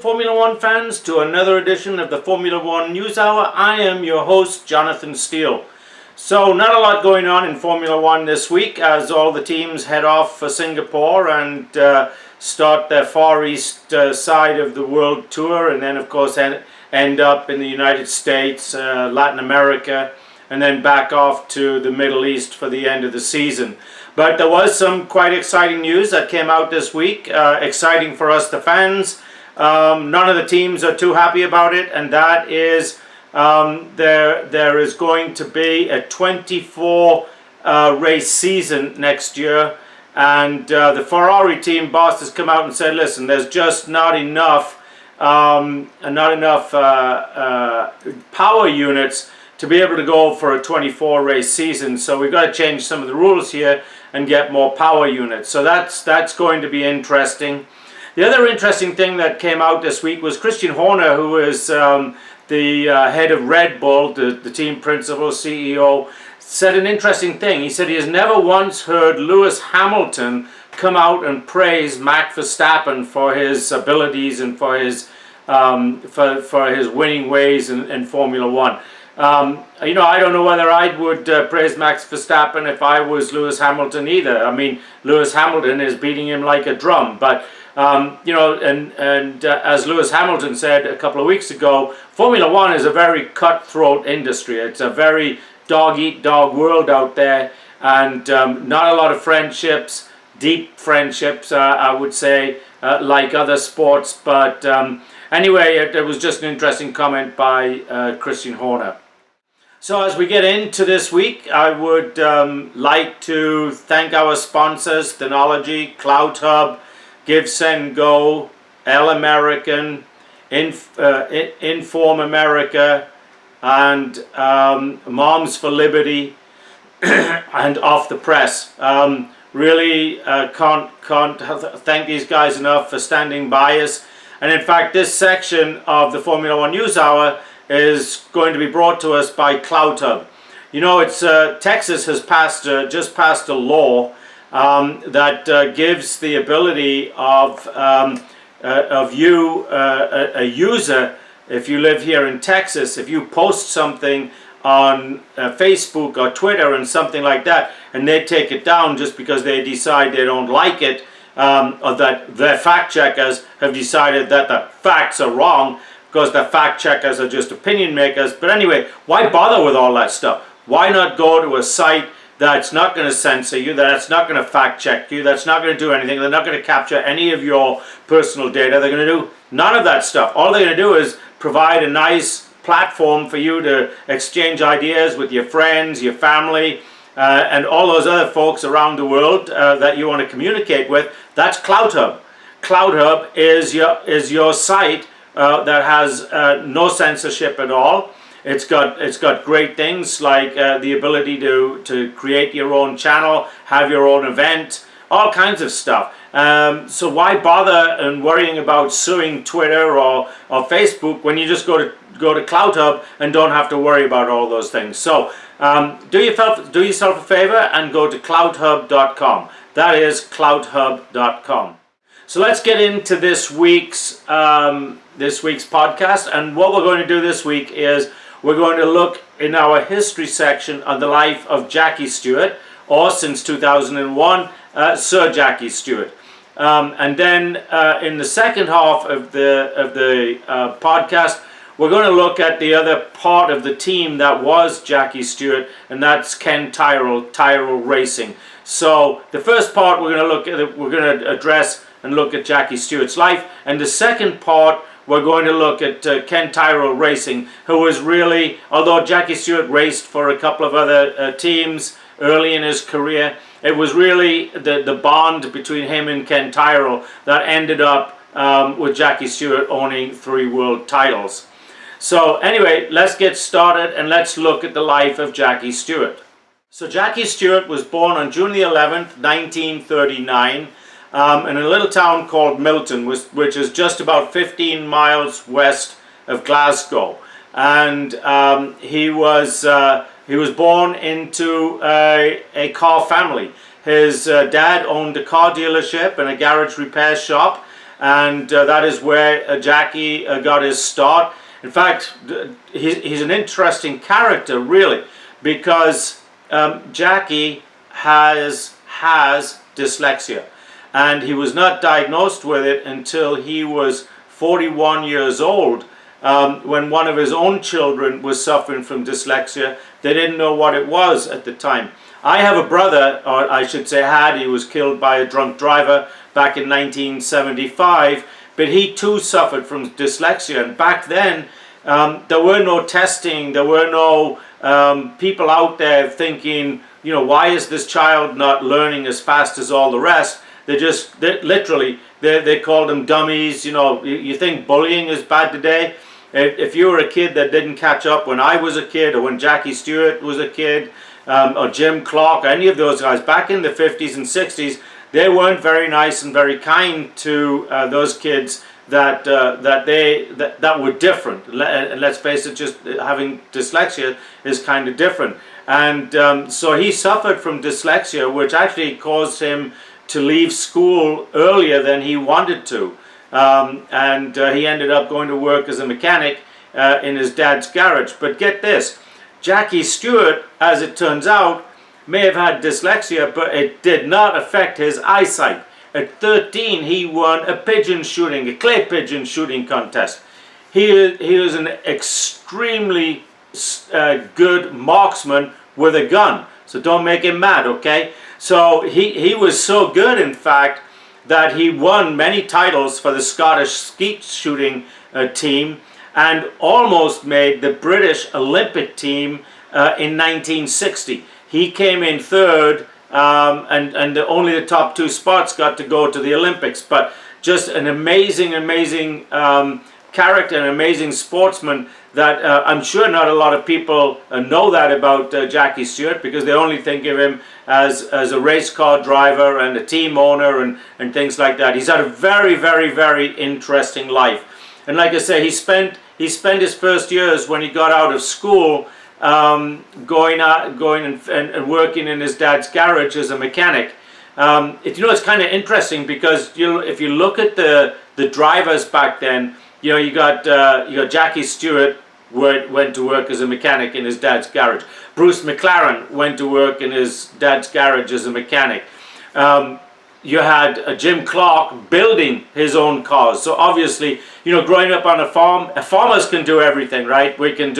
Formula One fans, to another edition of the Formula One News Hour. I am your host, Jonathan Steele. So, not a lot going on in Formula One this week as all the teams head off for Singapore and start their Far East side of the World Tour, and then, of course, end up in the United States, Latin America, and then back off to the Middle East for the end of the season. But there was some quite exciting news that came out this week, exciting for us, the fans. None of the teams are too happy about it, and that is there is going to be a 24 race season next year, and the Ferrari team boss has come out and said, listen, there's just not enough power units to be able to go for a 24 race season, so we've got to change some of the rules here and get more power units. So that's going to be interesting. The other interesting thing that came out this week was Christian Horner, who is the head of Red Bull, the team principal, CEO, said an interesting thing. He said he has never once heard Lewis Hamilton come out and praise Max Verstappen for his abilities and for his winning ways in Formula One. I don't know whether I would praise Max Verstappen if I was Lewis Hamilton either. I mean, Lewis Hamilton is beating him like a drum, but as Lewis Hamilton said a couple of weeks ago, Formula One is a very cutthroat industry. It's a very dog-eat-dog world out there, and not a lot of friendships, deep friendships, I would say, like other sports. But anyway, it was just an interesting comment by Christian Horner. So as we get into this week, I would like to thank our sponsors, Thenology, CloudHub, Give, Send, Go, L American, Inform America, and Moms for Liberty, and Off the Press. Really can't thank these guys enough for standing by us. And in fact, this section of the Formula One News Hour is going to be brought to us by CloudHub. You know, it's Texas has just passed a law that gives the ability of you, a user, if you live here in Texas, if you post something on Facebook or Twitter and something like that, and they take it down just because they decide they don't like it, or that their fact checkers have decided that the facts are wrong, because the fact checkers are just opinion makers. But anyway, why bother with all that stuff? Why not go to a site that's not going to censor you, that's not going to fact check you, that's not going to do anything, they're not going to capture any of your personal data, they're going to do none of that stuff. All they're going to do is provide a nice platform for you to exchange ideas with your friends, your family, and all those other folks around the world that you want to communicate with. That's CloudHub. CloudHub is your site that has no censorship at all. It's got great things like the ability to create your own channel, have your own event, all kinds of stuff. So why bother and worrying about suing Twitter or Facebook when you just go to CloudHub and don't have to worry about all those things? So do yourself a favor and go to cloudhub.com. That is cloudhub.com. So let's get into this week's podcast, and what we're going to do this week is we're going to look in our history section on the life of Jackie Stewart, or since 2001, Sir Jackie Stewart. And then in the second half of the podcast, we're going to look at the other part of the team that was Jackie Stewart, and that's Ken Tyrrell Racing. So the first part we're going to address and look at Jackie Stewart's life, and the second part we're going to look at Ken Tyrrell Racing, who was really, although Jackie Stewart raced for a couple of other teams early in his career, it was really the bond between him and Ken Tyrrell that ended up with Jackie Stewart owning 3 world titles. So anyway, let's get started and let's look at the life of Jackie Stewart. So Jackie Stewart was born on June the 11th, 1939, in a little town called Milton, which is just about 15 miles west of Glasgow. And he was born into a car family. His dad owned a car dealership and a garage repair shop, and that is where Jackie got his start. In fact, he's an interesting character, really, because Jackie has dyslexia, and he was not diagnosed with it until he was 41 years old, when one of his own children was suffering from dyslexia. They didn't know what it was at the time. I have a brother, or I should say had. He was killed by a drunk driver back in 1975, but he too suffered from dyslexia. And back then, there were no testing, there were no people out there thinking, you know, why is this child not learning as fast as all the rest? They literally called them dummies. You know, you think bullying is bad today? If you were a kid that didn't catch up when I was a kid, or when Jackie Stewart was a kid, or Jim Clark, any of those guys, back in the 50s and 60s, they weren't very nice and very kind to those kids that were different. And let's face it, just having dyslexia is kind of different. And so he suffered from dyslexia, which actually caused him to leave school earlier than he wanted to. And he ended up going to work as a mechanic in his dad's garage. But get this, Jackie Stewart, as it turns out, may have had dyslexia, but it did not affect his eyesight. At 13, he won a clay pigeon shooting contest. He was an extremely good marksman with a gun. So don't make him mad, okay? So he was so good, in fact, that he won many titles for the Scottish skeet shooting team, and almost made the British Olympic team in 1960. He came in third, and only the top two spots got to go to the Olympics. But just an amazing character, an amazing sportsman that I'm sure not a lot of people know that about Jackie Stewart, because they only think of him as a race car driver and a team owner and things like that. He's had a very interesting life. And like I say, he spent his first years when he got out of school going and working in his dad's garage as a mechanic. It's kind of interesting, because if you look at the drivers back then, you got Jackie Stewart went to work as a mechanic in his dad's garage. Bruce McLaren went to work in his dad's garage as a mechanic. You had Jim Clark building his own cars. So obviously, growing up on a farm, farmers can do everything, right? We can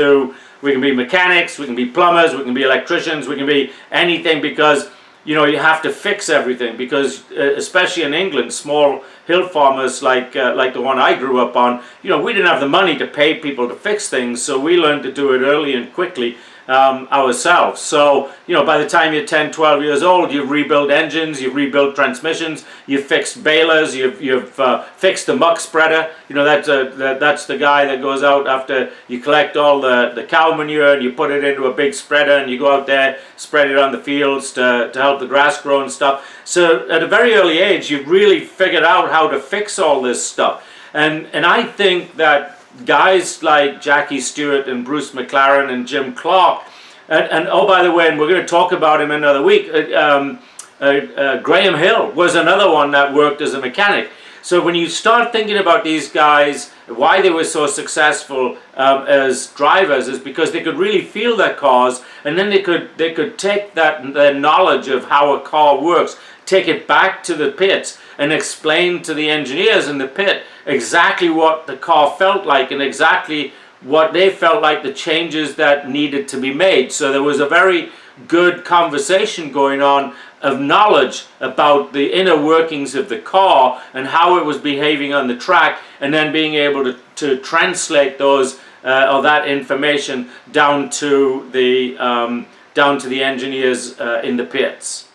be mechanics, we can be plumbers, we can be electricians, we can be anything, because you have to fix everything, because especially in England, small hill farmers like the one I grew up on, we didn't have the money to pay people to fix things, so we learned to do it early and quickly ourselves. So by the time you're 10, 12 years old, you've rebuilt engines, you've rebuilt transmissions, you've fixed balers, you've fixed the muck spreader. That's the guy that goes out after you collect all the cow manure and you put it into a big spreader, and you go out there, spread it on the fields to help the grass grow and stuff. So at a very early age, you've really figured out how to fix all this stuff. And I think that guys like Jackie Stewart and Bruce McLaren and Jim Clark, and oh, by the way, and we're going to talk about him another week, Graham Hill was another one that worked as a mechanic. So when you start thinking about these guys, why they were so successful as drivers, is because they could really feel their cars, and then they could take their knowledge of how a car works, take it back to the pits, and explain to the engineers in the pit exactly what the car felt like and exactly what they felt like the changes that needed to be made. So there was a very good conversation going on of knowledge about the inner workings of the car and how it was behaving on the track, and then being able to translate those or that information down to the engineers in the pits.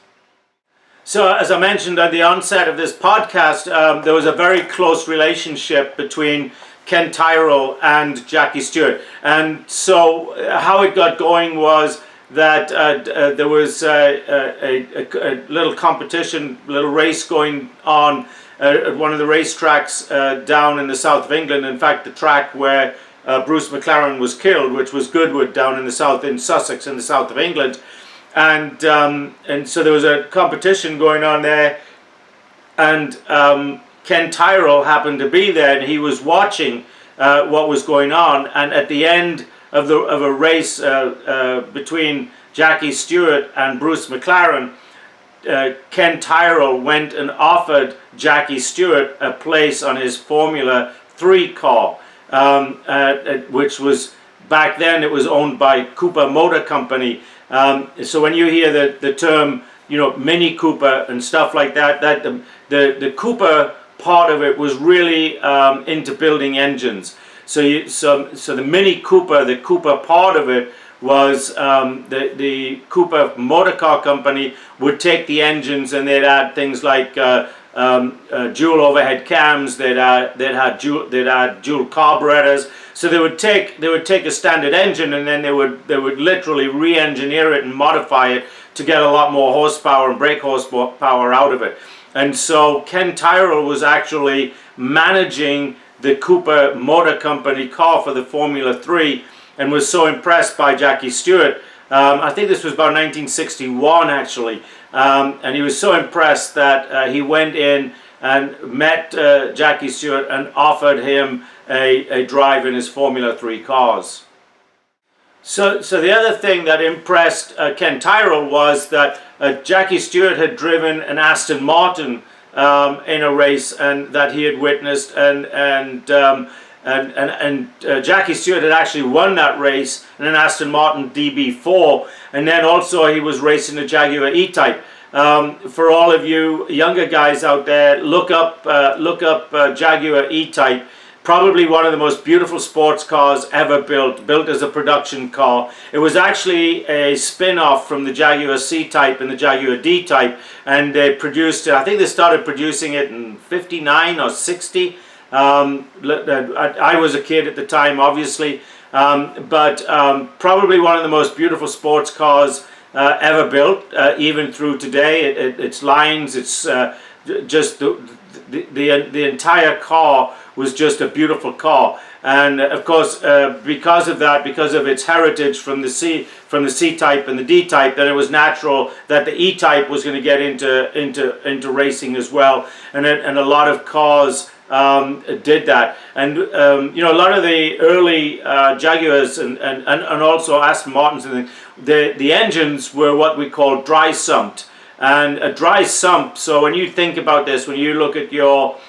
So as I mentioned at the onset of this podcast, there was a very close relationship between Ken Tyrrell and Jackie Stewart. And so how it got going was that there was a little competition, a little race going on at one of the racetracks down in the south of England. In fact, the track where Bruce McLaren was killed, which was Goodwood down in the south, in Sussex in the south of England. And so there was a competition going on there, and Ken Tyrrell happened to be there, and he was watching what was going on. And at the end of a race between Jackie Stewart and Bruce McLaren, Ken Tyrrell went and offered Jackie Stewart a place on his Formula 3 car, which was, back then it was owned by Cooper Motor Company. So when you hear the term, you know, Mini Cooper and stuff like that, the Cooper part of it was really into building engines. So the Mini Cooper, the Cooper part of it was the Cooper Motor Car Company would take the engines, and they'd add things like dual overhead cams. They'd add dual carburetors. So they would take a standard engine, and then they would literally re-engineer it and modify it to get a lot more horsepower and brake horsepower out of it. And so Ken Tyrrell was actually managing the Cooper Motor Company car for the Formula 3, and was so impressed by Jackie Stewart. I think this was about 1961 actually, and he was so impressed that he went in and met Jackie Stewart and offered him a drive in his Formula 3 cars. So the other thing that impressed Ken Tyrrell was that Jackie Stewart had driven an Aston Martin in a race and that he had witnessed, and Jackie Stewart had actually won that race in an Aston Martin DB4, and then also he was racing a Jaguar E-Type. For all of you younger guys out there, look up Jaguar E-Type. Probably one of the most beautiful sports cars ever built as a production car. It was actually a spin-off from the Jaguar C-Type and the Jaguar D-Type, and they produced it. I think they started producing it in 59 or 60. I was a kid at the time, obviously, but probably one of the most beautiful sports cars ever built, even through today. Its lines, it's just the entire car was just a beautiful car. And of course, because of that, because of its heritage from the C-Type and the D-Type, then it was natural that the E-Type was going to get into racing as well. And a lot of cars did that. And you know, a lot of the early Jaguars and also Aston Martins, and the engines were what we call dry sumped. And a dry sump, so when you think about this, when you look at your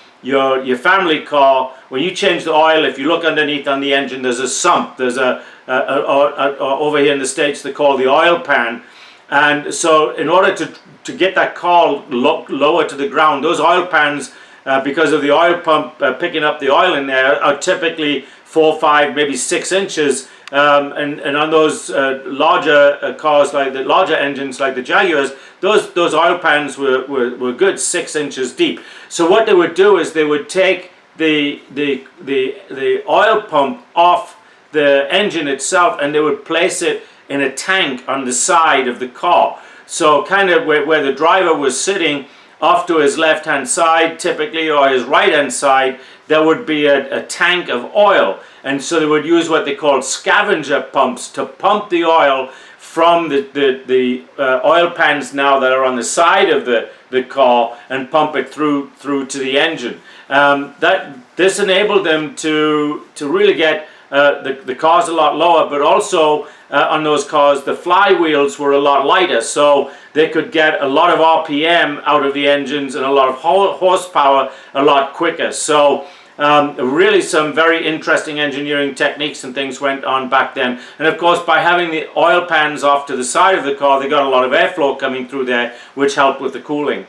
family car, when you change the oil, if you look underneath on the engine, there's a sump. There's over here in the States they call the oil pan. And so in order to get that car lower to the ground, those oil pans, because of the oil pump picking up the oil in there, are typically 4, 5, maybe 6 inches. And on those larger cars, like the larger engines like the Jaguars, those oil pans were good 6 inches deep. So what they would do is they would take the oil pump off the engine itself, and they would place it in a tank on the side of the car. So kind of where the driver was sitting, off to his left hand side typically, or his right hand side, there would be a tank of oil. And so they would use what they called scavenger pumps to pump the oil from the oil pans now that are on the side of the car, and pump it through to the engine. This enabled them to really get the cars a lot lower, but also on those cars the flywheels were a lot lighter, so they could get a lot of RPM out of the engines and a lot of horsepower a lot quicker. So really some very interesting engineering techniques and things went on back then. And of course, by having the oil pans off to the side of the car, they got a lot of airflow coming through there, which helped with the cooling.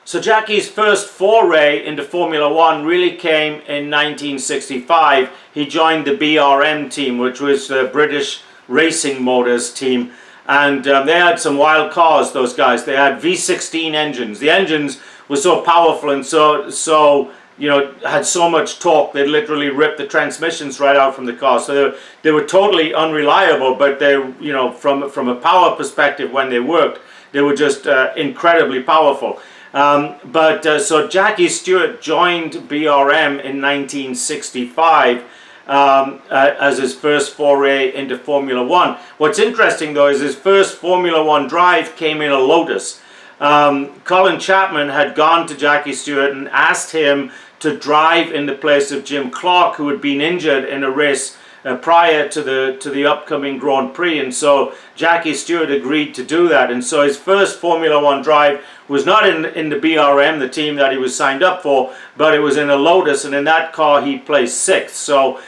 So Jackie's first foray into Formula 1 really came in 1965. He joined the BRM team, which was the British Racing Motors team. And they had some wild cars, those guys. They had V16 engines. The engines were so powerful and so you know, had so much torque, they literally ripped the transmissions right out from the car. So they were totally unreliable, but they, you know, from a power perspective, when they worked, they were just incredibly powerful. So Jackie Stewart joined BRM in 1965 as his first foray into Formula 1. What's interesting though is his first Formula 1 drive came in a Lotus. Colin Chapman had gone to Jackie Stewart and asked him to drive in the place of Jim Clark, who had been injured in a race prior to the upcoming Grand Prix, and so Jackie Stewart agreed to do that. And so his first Formula One drive was not in the BRM, the team that he was signed up for, but it was in a Lotus, and in that car he placed 6th. So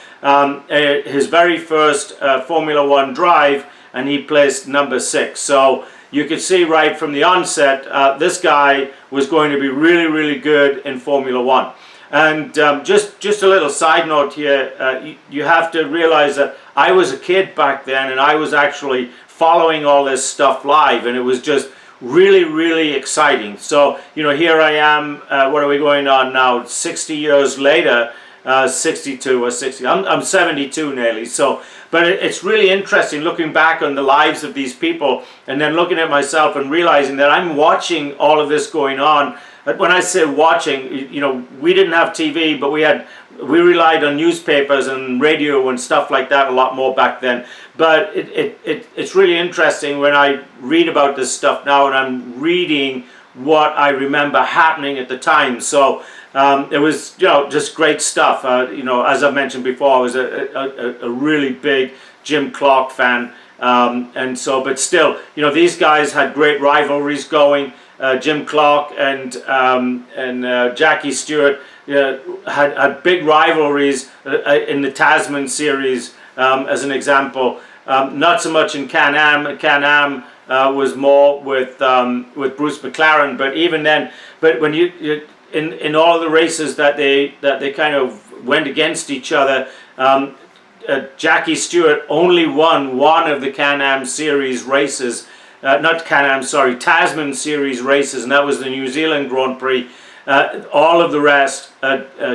his very first Formula One drive, and he placed number 6. So you could see right from the onset, this guy was going to be really, really good in Formula One. And just a little side note here, you have to realize that I was a kid back then, and I was actually following all this stuff live, and it was just really, really exciting. So, you know, here I am, what are we going on now, 60 years later, 62 or 60, I'm 72 nearly. So, but it's really interesting looking back on the lives of these people, and then looking at myself and realizing that I'm watching all of this going on. But when I say watching, you know, we didn't have TV, but we relied on newspapers and radio and stuff like that a lot more back then. But it's really interesting when I read about this stuff now, and I'm reading what I remember happening at the time. So it was, you know, just great stuff. You know, as I mentioned before, I was a really big Jim Clark fan, and so, but still, you know, these guys had great rivalries going. Jim Clark and Jackie Stewart had big rivalries in the Tasman series, as an example. Not so much in Can-Am. Can-Am was more with Bruce McLaren, but even then, but when you in all the races that they kind of went against each other, Jackie Stewart only won one of the Can-Am series races. Not Can-Am, sorry, Tasman series races, and that was the New Zealand Grand Prix. All of the rest,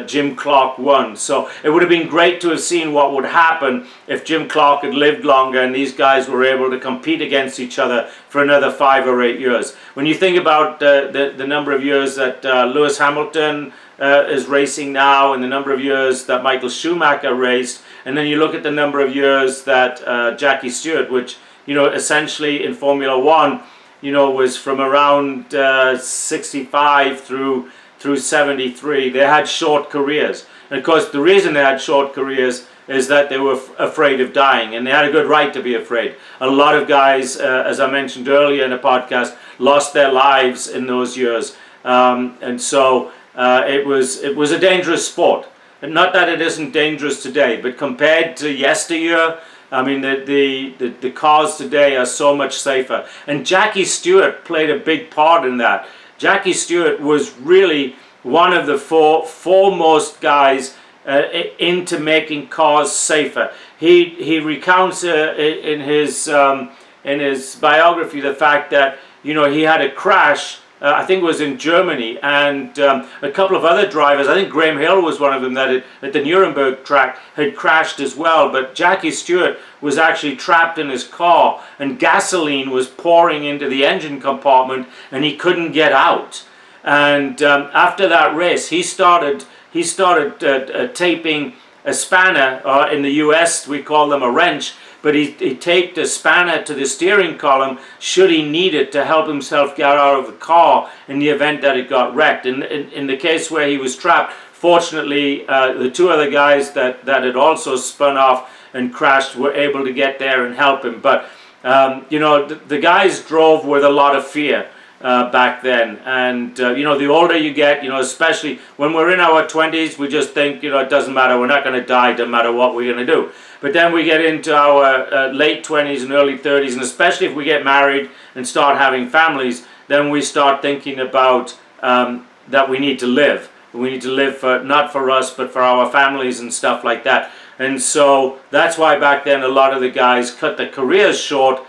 Jim Clark won. So it would have been great to have seen what would happen if Jim Clark had lived longer and these guys were able to compete against each other for another 5 or 8 years. When you think about the number of years that Lewis Hamilton is racing now, and the number of years that Michael Schumacher raced, and then you look at the number of years that Jackie Stewart, which, you know, essentially in Formula One, you know, was from around 65 through 73. They had short careers. And of course, the reason they had short careers is that they were afraid of dying, and they had a good right to be afraid. A lot of guys, as I mentioned earlier in the podcast, lost their lives in those years. And so it was a dangerous sport. And not that it isn't dangerous today, but compared to yesteryear, I mean, the cars today are so much safer. And Jackie Stewart played a big part in that. Jackie Stewart was really one of the foremost guys into making cars safer. He recounts in his biography the fact that, you know, he had a crash. I think it was in Germany, and a couple of other drivers, I think Graham Hill was one of them, that at the Nuremberg track had crashed as well. But Jackie Stewart was actually trapped in his car, and gasoline was pouring into the engine compartment, and he couldn't get out. And after that race, he started taping a spanner, in the US we call them a wrench, but he taped a spanner to the steering column should he need it to help himself get out of the car in the event that it got wrecked. And in the case where he was trapped, fortunately, the 2 other guys that had also spun off and crashed were able to get there and help him. But, you know, the guys drove with a lot of fear back then. And, you know, the older you get, you know, especially when we're in our 20s, we just think, you know, it doesn't matter, we're not going to die, doesn't matter what we're going to do. But then we get into our late 20s and early 30s, and especially if we get married and start having families, then we start thinking about that we need to live. We need to live not for us, but for our families and stuff like that. And so that's why back then a lot of the guys cut their careers short,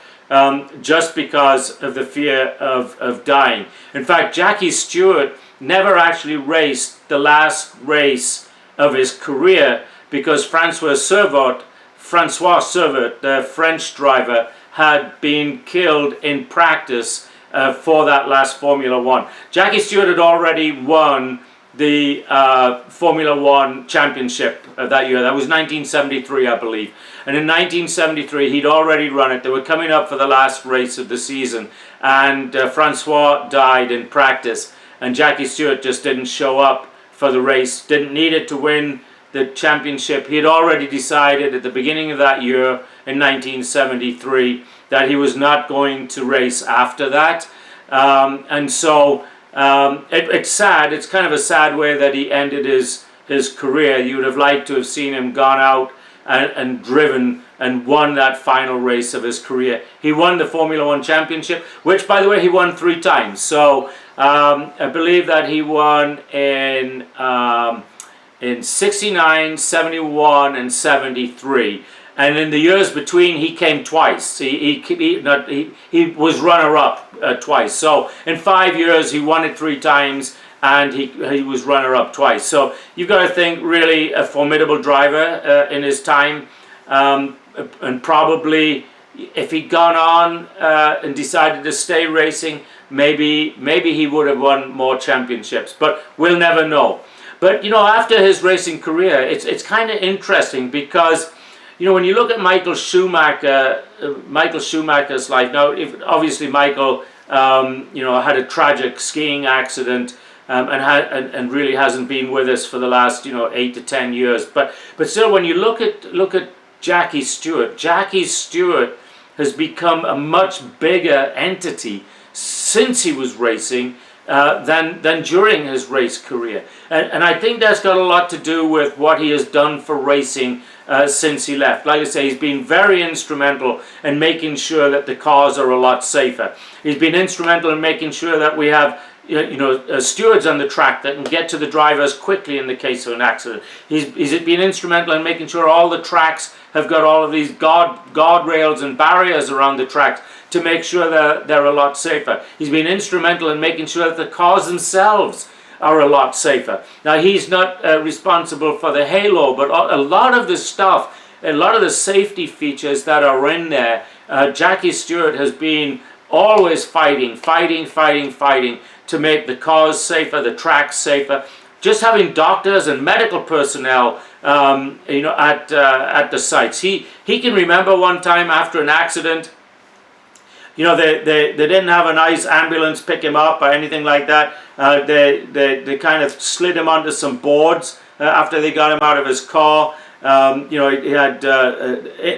just because of the fear of dying. In fact, Jackie Stewart never actually raced the last race of his career because Francois Servotte, the French driver, had been killed in practice for that last Formula One. Jackie Stewart had already won the Formula One championship that year. That was 1973, I believe. And in 1973, he'd already run it. They were coming up for the last race of the season. and Francois died in practice, and Jackie Stewart just didn't show up for the race, didn't need it to win the championship. He had already decided at the beginning of that year in 1973 that he was not going to race after that, and so it's sad. It's kind of a sad way that he ended his career. You would have liked to have seen him gone out and driven and won that final race of his career. He won the Formula One championship, which, by the way, he won 3 times. So I believe that he won in 69, 71, and 73. And in the years between, he came twice. He was runner-up twice. So in 5 years, he won it 3 times, and he was runner-up twice. So you've got to think, really a formidable driver in his time. And probably, if he'd gone on and decided to stay racing, maybe he would have won more championships. But we'll never know. But you know, after his racing career, it's kind of interesting because, you know, when you look at Michael Schumacher's life, now obviously Michael, you know, had a tragic skiing accident, and really hasn't been with us for the last, you know, 8 to 10 years. But still, when you look at Jackie Stewart has become a much bigger entity since he was racing than during his race career, and I think that's got a lot to do with what he has done for racing since he left. Like I say, he's been very instrumental in making sure that the cars are a lot safer. He's been instrumental in making sure that we have stewards on the track that can get to the drivers quickly in the case of an accident. He's been instrumental in making sure all the tracks have got all of these guardrails and barriers around the tracks to make sure that they're a lot safer. He's been instrumental in making sure that the cars themselves are a lot safer. Now, he's not responsible for the halo, but a lot of the stuff, a lot of the safety features that are in there, Jackie Stewart has been always fighting to make the cars safer, the tracks safer. Just having doctors and medical personnel, at the sites. He can remember one time after an accident, you know, they didn't have a nice ambulance pick him up or anything like that. They kind of slid him onto some boards after they got him out of his car. He had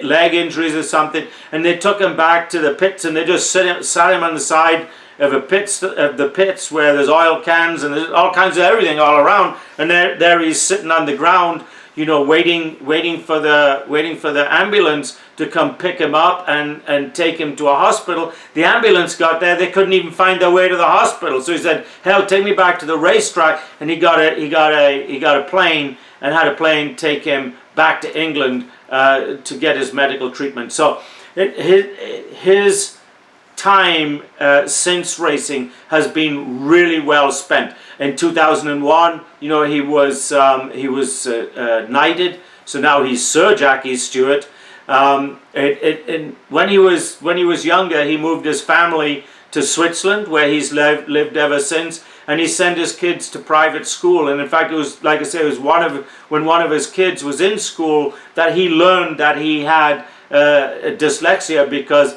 leg injuries or something, and they took him back to the pits, and they just sat him on the side of the pits where there's oil cans and there's all kinds of everything all around, and there he's sitting on the ground, you know, waiting for the ambulance to come pick him up and take him to a hospital. The ambulance got there, they couldn't even find their way to the hospital, so he said, "Hell, take me back to the racetrack," and he got a plane and had a plane take him back to England to get his medical treatment. So his time since racing has been really well spent. In 2001, you know, he was knighted, so now he's Sir Jackie Stewart. When he was younger, he moved his family to Switzerland, where he's lived ever since, and he sent his kids to private school. And in fact, it was, like I say, it was when one of his kids was in school that he learned that he had dyslexia, because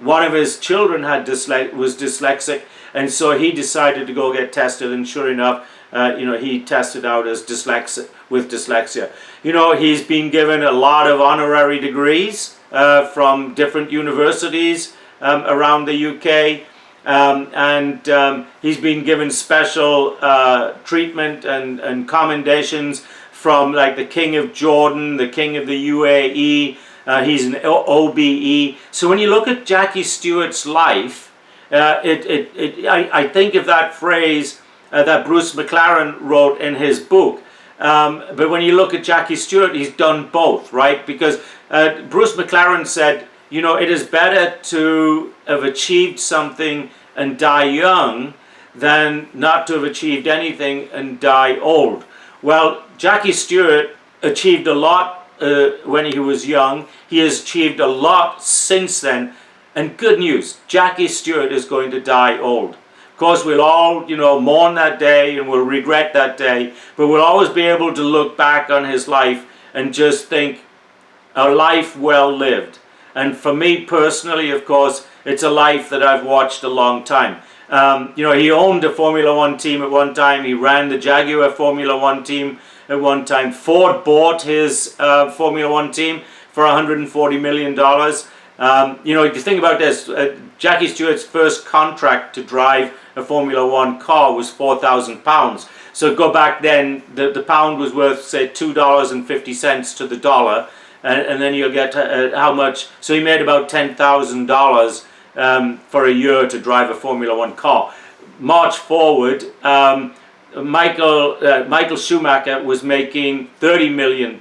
one of his children was dyslexic, and so he decided to go get tested, and sure enough, he tested out as with dyslexia. You know, he's been given a lot of honorary degrees from different universities around the UK, and he's been given special treatment and commendations from, like, the King of Jordan, the King of the UAE. He's an OBE. So when you look at Jackie Stewart's life, I think of that phrase that Bruce McLaren wrote in his book. But when you look at Jackie Stewart, he's done both, right? Because Bruce McLaren said, you know, it is better to have achieved something and die young than not to have achieved anything and die old. Well, Jackie Stewart achieved a lot when he was young. He has achieved a lot since then, and good news, Jackie Stewart is going to die old. Of course, we'll all, you know, mourn that day and we'll regret that day, but we'll always be able to look back on his life and just think, a life well lived. And for me personally, of course, it's a life that I've watched a long time. You know, he owned a Formula One team at one time. He ran the Jaguar Formula One team at one time. Ford bought his Formula One team for $140 million. You know, if you think about this, Jackie Stewart's first contract to drive a Formula One car was £4,000. So go back then, the pound was worth, say, $2.50 to the dollar. And then you'll get how much. So he made about $10,000 for a year to drive a Formula One car. March forward, Michael Schumacher was making $30 million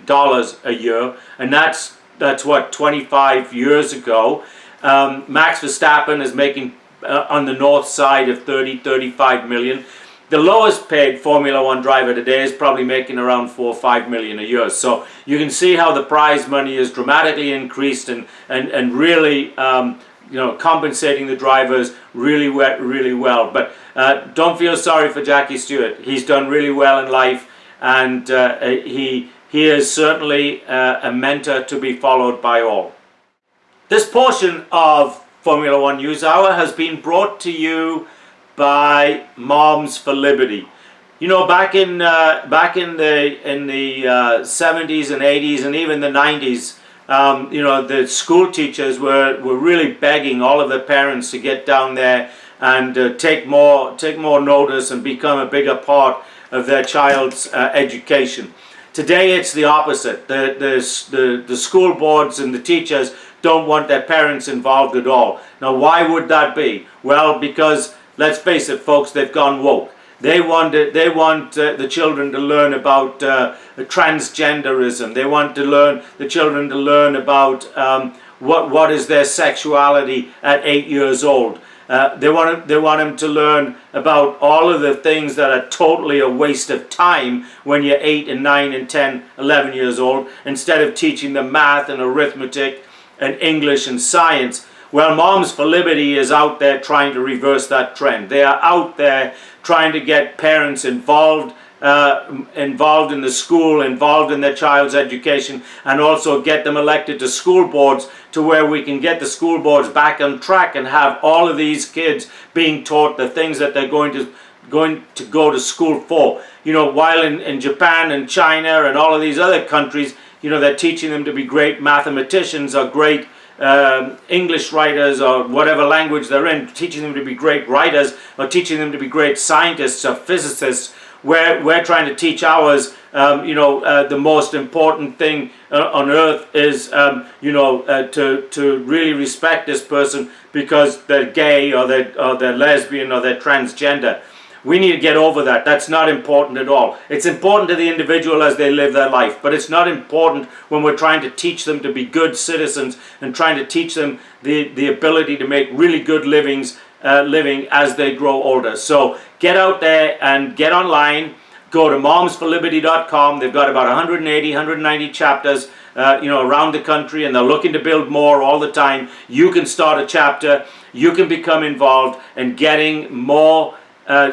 a year, and that's what, 25 years ago. Max Verstappen is making on the north side of 35 million. The lowest paid Formula One driver today is probably making around 4 or 5 million a year. So you can see how the prize money is dramatically increased and really you know, compensating the drivers really well. But don't feel sorry for Jackie Stewart. He's done really well in life, and he is certainly a mentor to be followed by all. This portion of Formula One News Hour has been brought to you by Moms for Liberty. You know, back in the 70s and 80s and even the 90s, you know, the school teachers were really begging all of the parents to get down there and take more notice and become a bigger part of their child's education. Today it's the opposite. The school boards and the teachers don't want their parents involved at all. Now, why would that be? Well, because let's face it, folks, they've gone woke. They want the children to learn about transgenderism. They want the children to learn about what is their sexuality at 8 years old. They want them to learn about all of the things that are totally a waste of time when you're 8 and 9 and 10, 11 years old, instead of teaching them math and arithmetic and English and science. Well, Moms for Liberty is out there trying to reverse that trend. They are out there trying to get parents involved in the school, involved in their child's education, and also get them elected to school boards, to where we can get the school boards back on track and have all of these kids being taught the things that they're going to go to school for. You know, while in Japan and China and all of these other countries, you know, they're teaching them to be great mathematicians or great English writers or whatever language they're in, teaching them to be great writers or teaching them to be great scientists or physicists. We're trying to teach ours, you know, the most important thing on earth is, you know, to really respect this person because they're gay or they're lesbian or they're transgender. We need to get over that. That's not important at all. It's important to the individual as they live their life, but it's not important when we're trying to teach them to be good citizens and trying to teach them the ability to make really good living as they grow older. So get out there and get online. Go to momsforliberty.com. They've got about 190 chapters you know, around the country, and they're looking to build more all the time. You can start a chapter. You can become involved in getting more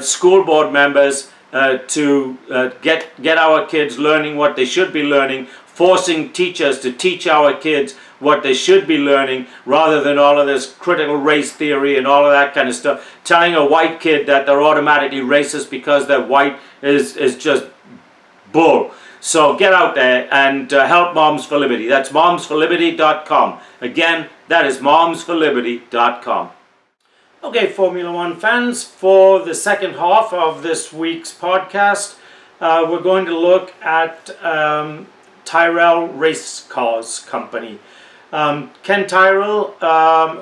school board members to get our kids learning what they should be learning, forcing teachers to teach our kids what they should be learning, rather than all of this critical race theory and all of that kind of stuff. Telling a white kid that they're automatically racist because they're white is just bull. So get out there and help Moms for Liberty. That's momsforliberty.com. Again, that is momsforliberty.com. Okay, Formula One fans, for the second half of this week's podcast, we're going to look at Tyrrell Race Cars Company. Ken Tyrrell,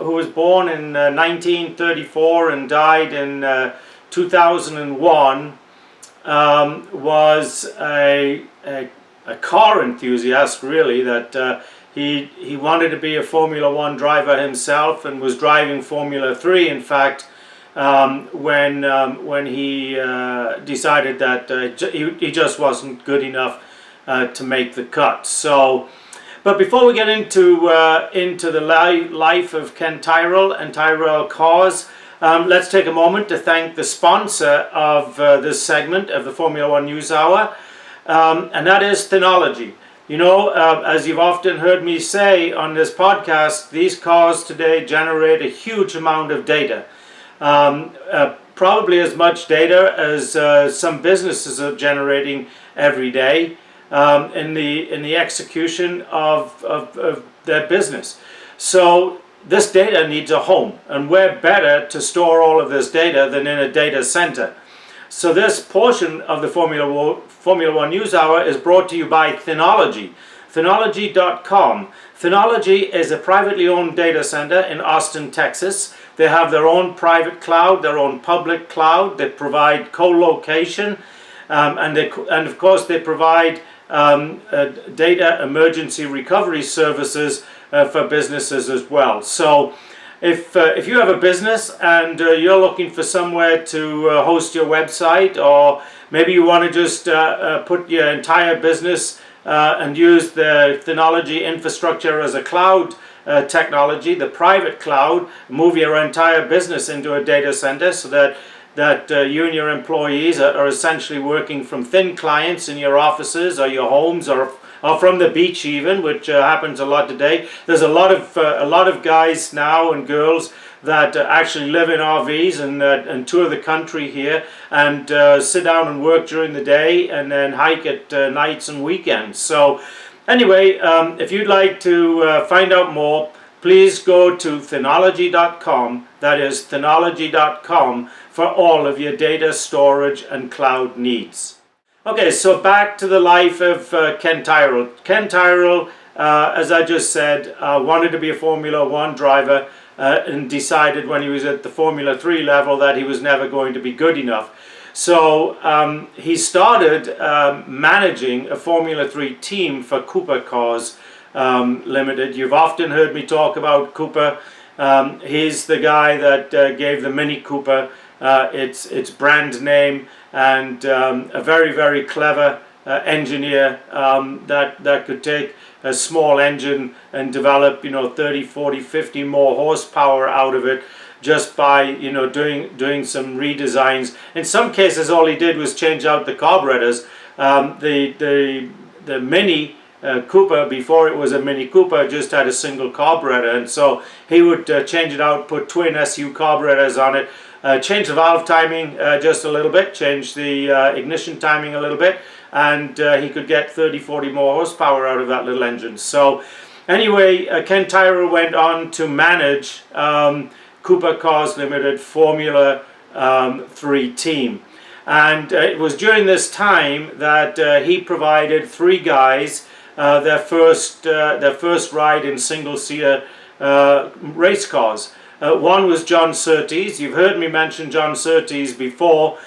who was born in 1934 and died in 2001, was a car enthusiast, really, that he wanted to be a Formula One driver himself and was driving Formula 3, in fact, when he decided that he just wasn't good enough to make the cut. So, but before we get into the life of Ken Tyrrell and Tyrrell Cars, let's take a moment to thank the sponsor of this segment of the Formula One News Hour, and that is Thenology. As you've often heard me say on this podcast, these cars today generate a huge amount of data. Probably as much data as some businesses are generating every day in the execution of their business. So this data needs a home, and where better to store all of this data than in a data center. So this portion of the Formula One News Hour is brought to you by Thenology. Thenology.com. Thenology is a privately owned data center in Austin, Texas. They have their own private cloud, their own public cloud. They provide co-location, and of course they provide data emergency recovery services for businesses as well. So if you have a business and you're looking for somewhere to host your website, or maybe you want to just put your entire business and use the Thenology infrastructure as a cloud technology, the private cloud, move your entire business into a data center so that you and your employees are essentially working from thin clients in your offices or your homes, or from the beach even, which happens a lot today. There's a lot of guys now and girls that actually live in RVs and tour the country here and sit down and work during the day and then hike at nights and weekends. So anyway, if you'd like to find out more, please go to Thenology.com. That is Thenology.com for all of your data storage and cloud needs. Okay, so back to the life of Ken Tyrrell. Ken Tyrrell, as I just said, wanted to be a Formula One driver and decided when he was at the Formula 3 level that he was never going to be good enough. So he started managing a Formula 3 team for Cooper Cars Limited. You've often heard me talk about Cooper. He's the guy that gave the Mini Cooper its brand name, and a very, very clever engineer that could take a small engine and develop 30, 40, 50 more horsepower out of it just by doing some redesigns. In some cases all he did was change out the carburetors. The Mini Cooper, before it was a Mini Cooper, just had a single carburetor, and so he would change it out, put twin SU carburetors on it, change the valve timing just a little bit, change the ignition timing a little bit, and he could get 30, 40 more horsepower out of that little engine. So anyway, Ken Tyrrell went on to manage Cooper Cars Limited Formula 3 team. And it was during this time that he provided three guys their first ride in single-seater race cars. One was John Surtees. You've heard me mention John Surtees before.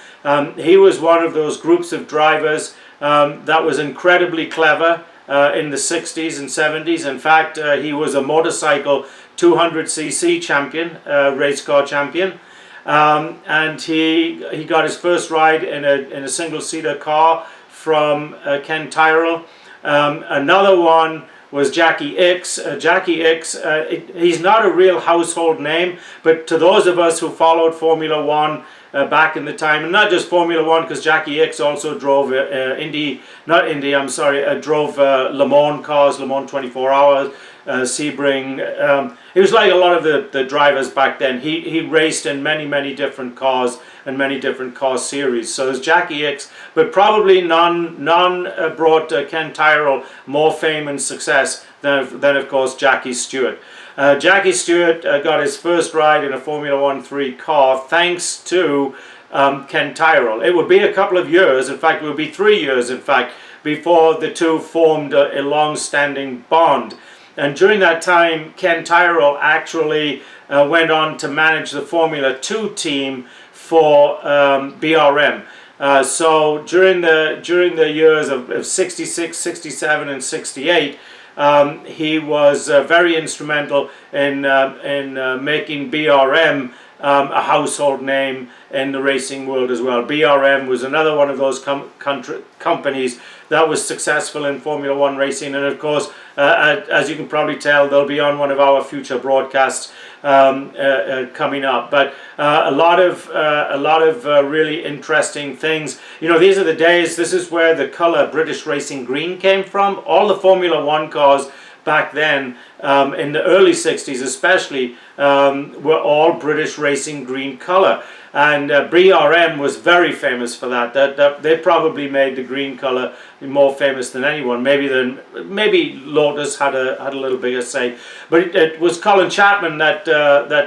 He was one of those groups of drivers that was incredibly clever in the 60s and 70s. In fact, he was a motorcycle 200cc champion, race car champion. And he got his first ride in a single-seater car from Ken Tyrrell. Another one was Jackie Ickx. Jackie Ickx, he's not a real household name, but to those of us who followed Formula One back in the time, and not just Formula One, because Jackie Ickx also drove drove Le Mans cars, Le Mans 24 Hours, Sebring. He was like a lot of the drivers back then. He raced in many different cars and many different car series. So there's Jackie Ickx, but probably none brought Ken Tyrrell more fame and success than of course Jackie Stewart. Jackie Stewart got his first ride in a Formula 1 3 car thanks to Ken Tyrrell. It would be a couple of years, in fact it would be 3 years in fact, before the two formed a long-standing bond. And during that time, Ken Tyrrell actually went on to manage the Formula 2 team for BRM. So during the years of 66, 67, and 68, he was very instrumental in making BRM a household name in the racing world as well. BRM was another one of those companies that was successful in Formula One racing, and of course, as you can probably tell, they'll be on one of our future broadcasts coming up. But a lot of really interesting things. You know, these are the days. This is where the color British Racing Green came from. All the Formula One cars back then, in the early 60s especially, were all British Racing Green color. And BRM was very famous for that. They probably made the green color more famous than anyone. Maybe Lotus had a little bigger say, but it was Colin Chapman that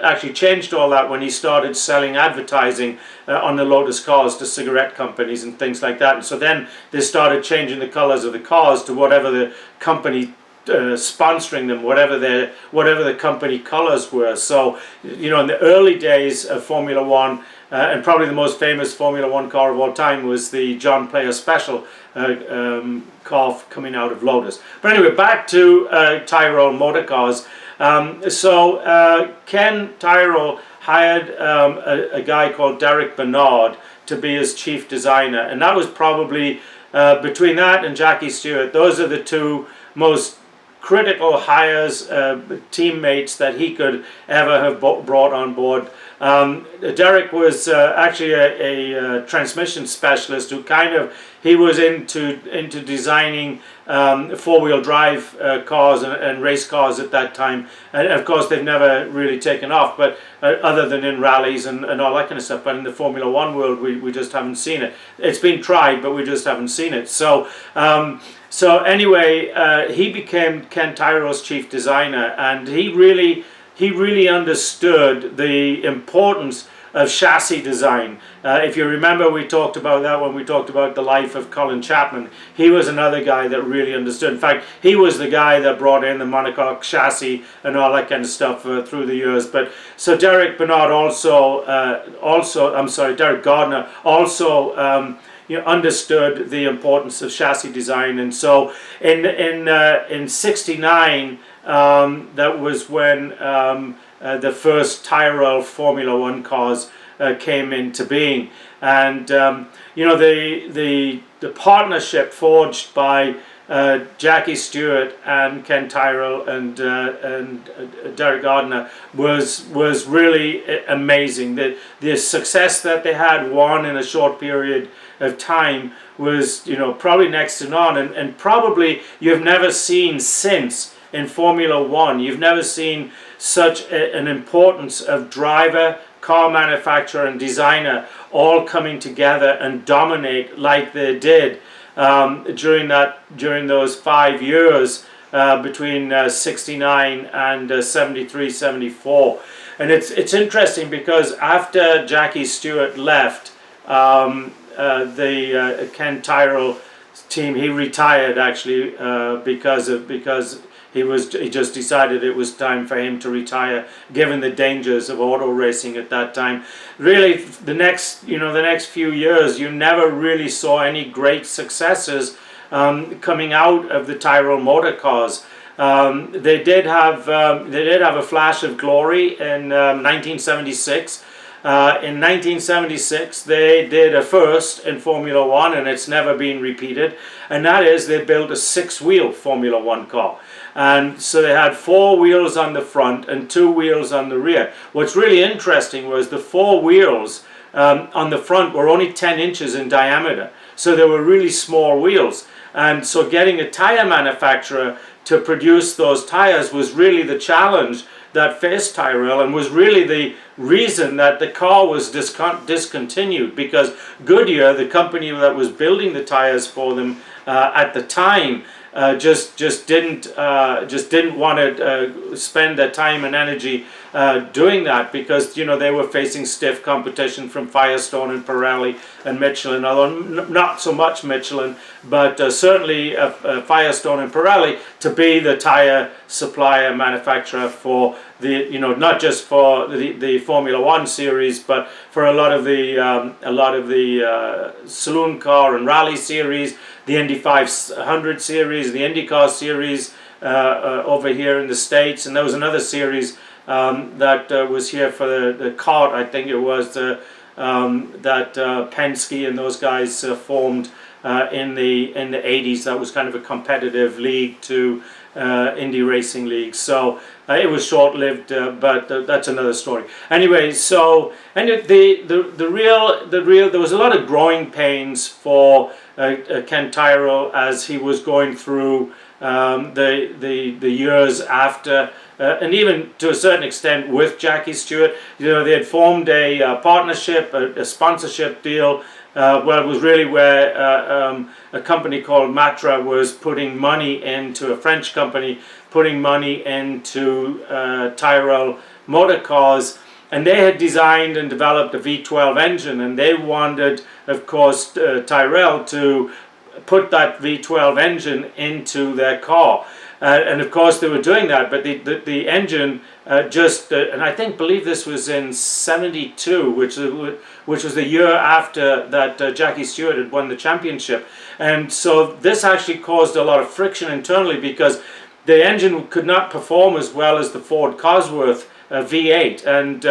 actually changed all that when he started selling advertising on the Lotus cars to cigarette companies and things like that. And so then they started changing the colors of the cars to whatever the company sponsoring them, whatever the company colors were. So, you know, in the early days of Formula One, and probably the most famous Formula One car of all time was the John Player Special car coming out of Lotus. But anyway, back to Tyrrell motor cars. So Ken Tyrrell hired a guy called Derek Bernard to be his chief designer, and that was probably between that and Jackie Stewart, those are the two most critical hires, teammates that he could ever have brought on board. Derek was actually a transmission specialist who he was into designing four-wheel drive cars and race cars at that time, and of course they've never really taken off, but other than in rallies and all that kind of stuff. But in the Formula One world, we just haven't seen it. It's been tried, but we just haven't seen it. So anyway, he became Ken Tyrrell's chief designer, and he really understood the importance of chassis design. If you remember, we talked about that when we talked about the life of Colin Chapman. He was another guy that really understood. In fact, he was the guy that brought in the monocoque chassis and all that kind of stuff through the years. But so Derek Bernard Derek Gardner also understood the importance of chassis design. And so in '69, that was when the first Tyrrell Formula One cars came into being, and the partnership forged by Jackie Stewart and Ken Tyrrell and Derek Gardner was really amazing. The success that they had won in a short period of time was probably next to none, and probably you've never seen since in Formula One. You've never seen such an importance of driver, car manufacturer and designer all coming together and dominate like they did during those 5 years between 69 and 73, 74. And it's interesting because after Jackie Stewart left the Ken Tyrrell team, he retired actually because he just decided it was time for him to retire, given the dangers of auto racing at that time. Really, the next few years, you never really saw any great successes coming out of the Tyrrell motor cars. They did have a flash of glory in 1976. In 1976, they did a first in Formula One, and it's never been repeated. And that is, they built a 6-wheel Formula One car. And so they had 4 wheels on the front and 2 wheels on the rear. What's really interesting was the 4 wheels on the front were only 10 inches in diameter. So they were really small wheels. And so getting a tire manufacturer to produce those tires was really the challenge that faced Tyrrell, and was really the reason that the car was discontinued, because Goodyear, the company that was building the tires for them at the time, just didn't want to spend their time and energy doing that, because they were facing stiff competition from Firestone and Pirelli and Michelin, although not so much Michelin, but certainly Firestone and Pirelli to be the tire supplier manufacturer for the not just for the Formula One series, but for a lot of the saloon car and rally series, the Indy 500 series, the IndyCar series over here in the States, and there was another series that was here for the kart, I think it was, Penske and those guys formed in the 80s. That was kind of a competitive league to Indy Racing League. So it was short-lived, but that's another story. Anyway, so and the real there was a lot of growing pains for Ken Tyrrell as he was going through the years after. And even to a certain extent with Jackie Stewart, they had formed a partnership, a sponsorship deal. Well, it was really where a company called Matra was putting money into, a French company, putting money into Tyrrell motor cars. And they had designed and developed a V12 engine, and they wanted, of course, Tyrrell to put that V12 engine into their car. And of course they were doing that, but the engine and I believe this was in '72, which was the year after that Jackie Stewart had won the championship. And so this actually caused a lot of friction internally because the engine could not perform as well as the Ford Cosworth V8, and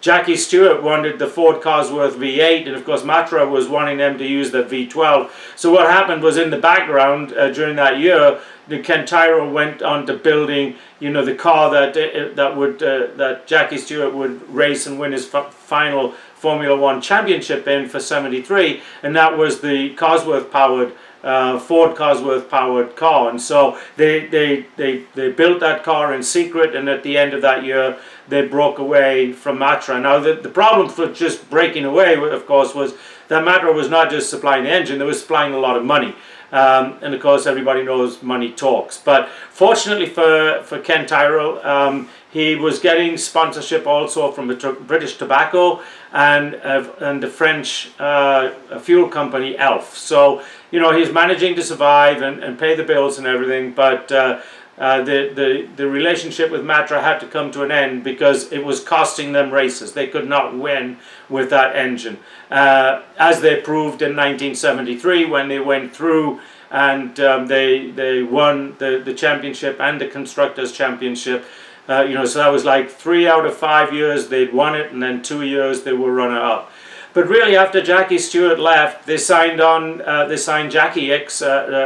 Jackie Stewart wanted the Ford Cosworth V8, and of course Matra was wanting them to use the V12. So what happened was, in the background during that year, Ken Tyrrell went on to building, the car that Jackie Stewart would race and win his final Formula One championship in for '73, and that was the Cosworth powered Ford Cosworth powered car. And so they built that car in secret, and at the end of that year they broke away from Matra. Now the problem for just breaking away, of course, was that Matra was not just supplying the engine, they were supplying a lot of money. And of course everybody knows money talks. But fortunately for Ken Tyrrell, he was getting sponsorship also from the British Tobacco and the French fuel company Elf. So he's managing to survive and pay the bills and everything, but the relationship with Matra had to come to an end because it was costing them races. They could not win with that engine, as they proved in 1973 when they went through and they won the championship and the Constructors' Championship. So that was like 3 out of 5 years they'd won it, and then 2 years they were runner-up. But really, after Jackie Stewart left, they signed Jackie Ickx,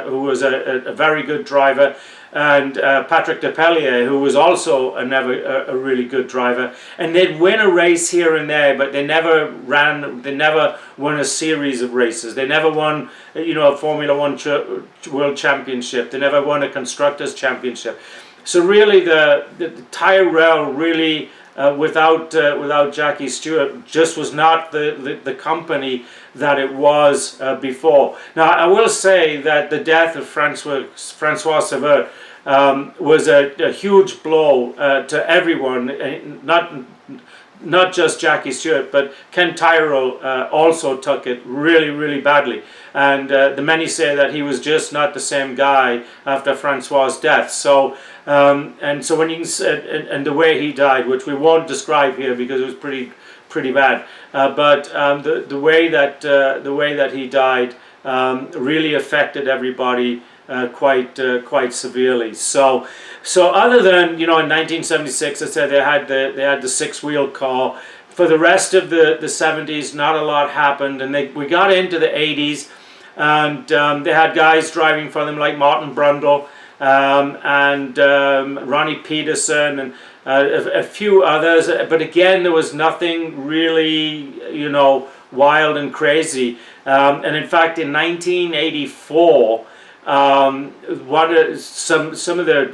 who was a very good driver, and Patrick Depailler, who was also a really good driver. And they'd win a race here and there, but they never won a series of races. They never won, a Formula One World Championship. They never won a Constructors' Championship. So really, the Tyrrell really, without Jackie Stewart, just was not the company that it was before. Now, I will say that the death of Francois Stewart was a huge blow to everyone, not just Jackie Stewart, but Ken Tyrrell also took it really, really badly. And the many say that he was just not the same guy after Francois' death. So and so when you and the way he died, which we won't describe here because it was pretty bad, but the way that he died really affected everybody quite severely. So other than in 1976, I said they had the 6-wheel car. For the rest of the 70s, not a lot happened, and we got into the 80s, and they had guys driving for them like Martin Brundle and Ronnie Peterson and a few others. But again, there was nothing really wild and crazy. And in fact, in 1984. Some of the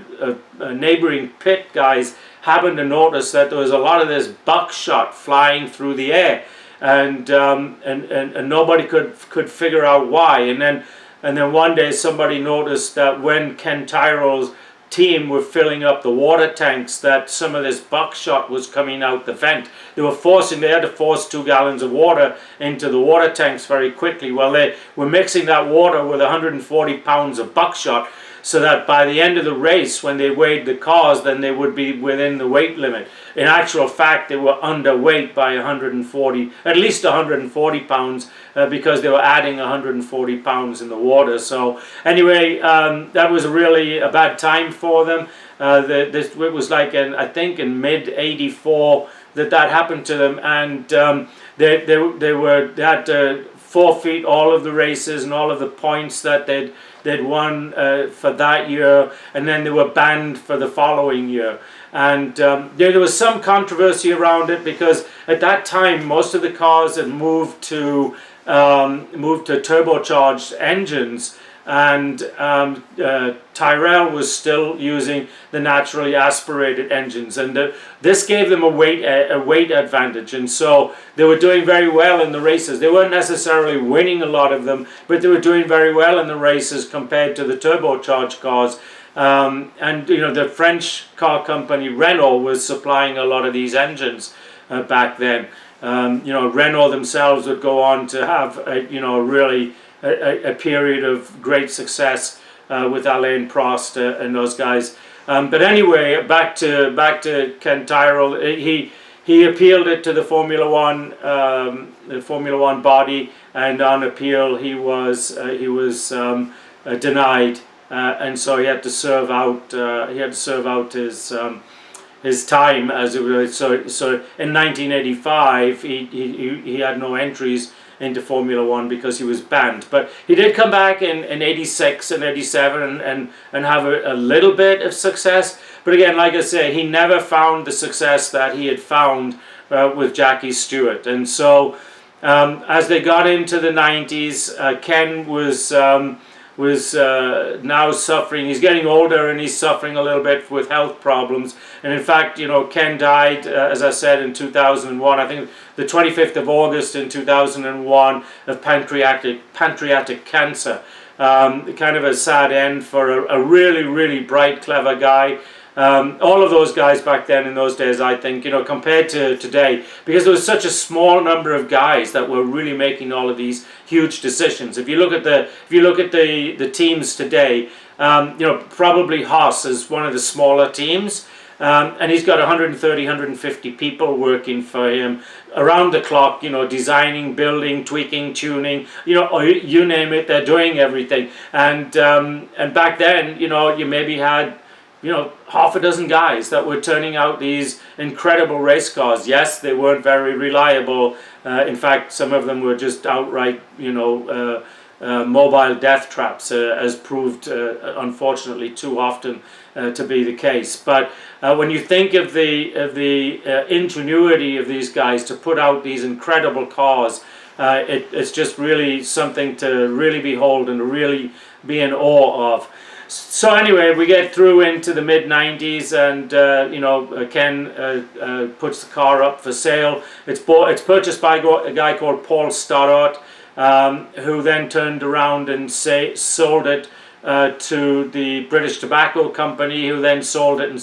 neighboring pit guys happened to notice that there was a lot of this buckshot flying through the air, and nobody could figure out why. And then one day somebody noticed that when Ken Tyrrell's team were filling up the water tanks, that some of this buckshot was coming out the vent. They had to force 2 gallons of water into the water tanks very quickly. Well, they were mixing that water with 140 pounds of buckshot, so that by the end of the race, when they weighed the cars, then they would be within the weight limit. In actual fact, they were underweight by at least 140 pounds, because they were adding 140 pounds in the water. So anyway, that was really a bad time for them. It was like I think in mid '84 that happened to them, and they had to forfeit all of the races and all of the points that they'd won for that year, and then they were banned for the following year. And there was some controversy around it, because at that time most of the cars had moved to turbocharged engines, and Tyrrell was still using the naturally aspirated engines, and this gave them a weight advantage, and so they were doing very well in the races. They weren't necessarily winning a lot of them, but they were doing very well in the races compared to the turbocharged cars. And the French car company Renault was supplying a lot of these engines back then. Renault themselves would go on to have a period of great success with Alain Prost and those guys. But anyway, back to Ken Tyrrell. He appealed it to the Formula One body, and on appeal he was denied, and so he had to serve out his time, as it was. So in 1985 he had no entries into Formula One because he was banned. But he did come back in 86 and 87 and have a little bit of success. But again, like I say, he never found the success that he had found with Jackie Stewart. And so as they got into the 90s, Ken was now suffering. He's getting older and he's suffering a little bit with health problems. And in fact, Ken died, as I said, in 2001. I think the 25th of August in 2001 of pancreatic cancer. Kind of a sad end for a really, really bright, clever guy. All of those guys back then, in those days, I think, compared to today, because there was such a small number of guys that were really making all of these huge decisions. If you look at the teams today, probably Haas is one of the smaller teams, and he's got 130, 150 people working for him around the clock, designing, building, tweaking, tuning, you name it, they're doing everything. And back then, you maybe had half a dozen guys that were turning out these incredible race cars. Yes, they weren't very reliable. In fact, some of them were just outright, mobile death traps, as proved, unfortunately, too often to be the case. But when you think of the ingenuity of these guys to put out these incredible cars, it's just really something to really behold and to really be in awe of. So anyway, we get through into the mid-90s, and Ken puts the car up for sale. It's purchased by a guy called Paul Stewart, who then turned around and sold it to the British Tobacco Company, who then sold it.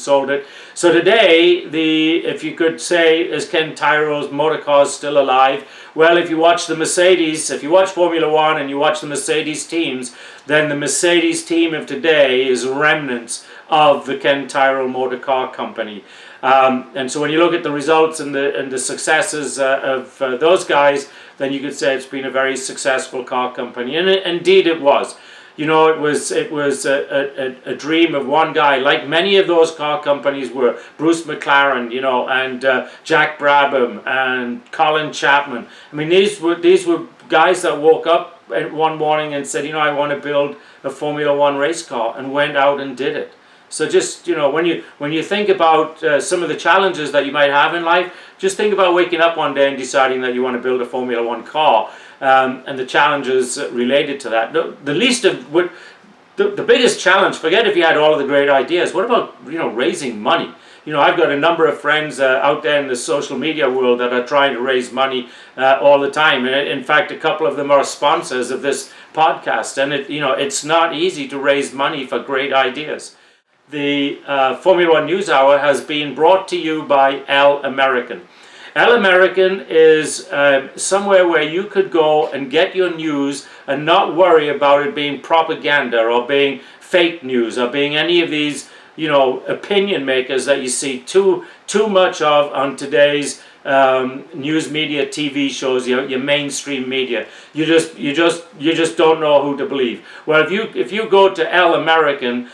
So today, if you could say, is Ken Tyrrell's motor cars still alive? Well, if you watch the Mercedes, if you watch Formula One and you watch the Mercedes teams, then the Mercedes team of today is remnants of the Ken Tyrrell Motor Car Company. And so when you look at the results and the successes of those guys, then you could say it's been a very successful car company. And indeed it was. It was a dream of one guy, like many of those car companies were. Bruce McLaren, and Jack Brabham and Colin Chapman. I mean, these were guys that woke up one morning and said, I want to build a Formula One race car, and went out and did it. So just, when you think about some of the challenges that you might have in life, just think about waking up one day and deciding that you want to build a Formula One car. And the challenges related to that. The least of what, the biggest challenge, forget if you had all of the great ideas, what about, raising money? I've got a number of friends out there in the social media world that are trying to raise money all the time. And in fact, a couple of them are sponsors of this podcast. And it's not easy to raise money for great ideas. The Formula One News Hour has been brought to you by L American. L American is somewhere where you could go and get your news and not worry about it being propaganda or being fake news or being any of these, opinion makers that you see too much of on today's news media, TV shows, your mainstream media. You just don't know who to believe. Well, if you go to El American,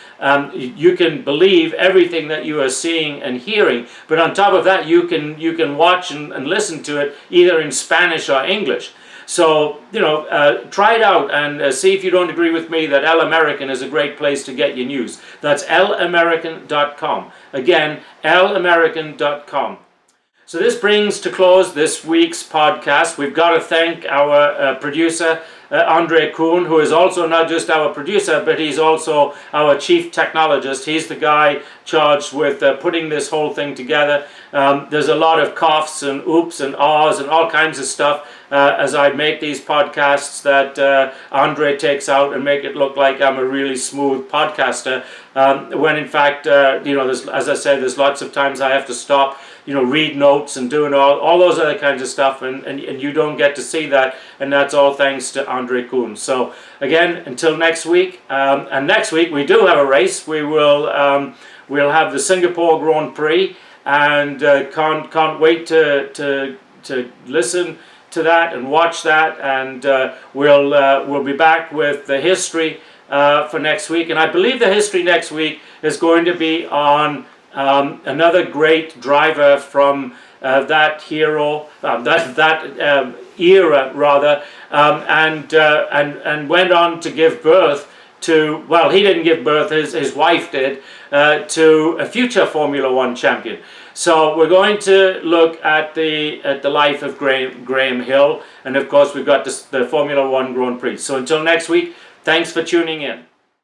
you can believe everything that you are seeing and hearing. But on top of that, you can watch and listen to it either in Spanish or English. So, try it out and see if you don't agree with me that El American is a great place to get your news. That's elamerican.com. Again, elamerican.com. So this brings to close this week's podcast. We've got to thank our producer, Andre Kuhn, who is also not just our producer, but he's also our chief technologist. He's the guy charged with putting this whole thing together. There's a lot of coughs and oops and ahs and all kinds of stuff as I make these podcasts that Andre takes out and make it look like I'm a really smooth podcaster, when in fact, as I said, there's lots of times I have to stop, read notes and doing all those other kinds of stuff, and you don't get to see that, and that's all thanks to Andre Kuhn. So again, until next week, and next week we do have a race. We'll have the Singapore Grand Prix, and can't wait to listen to that and watch that, and we'll be back with the history for next week. And I believe the history next week is going to be on another great driver from that hero, that era rather, and went on to give birth to, well, he didn't give birth, his wife did, to a future Formula One champion. So we're going to look at the life of Graham Hill, and of course we've got the Formula One Grand Prix. So until next week, thanks for tuning in.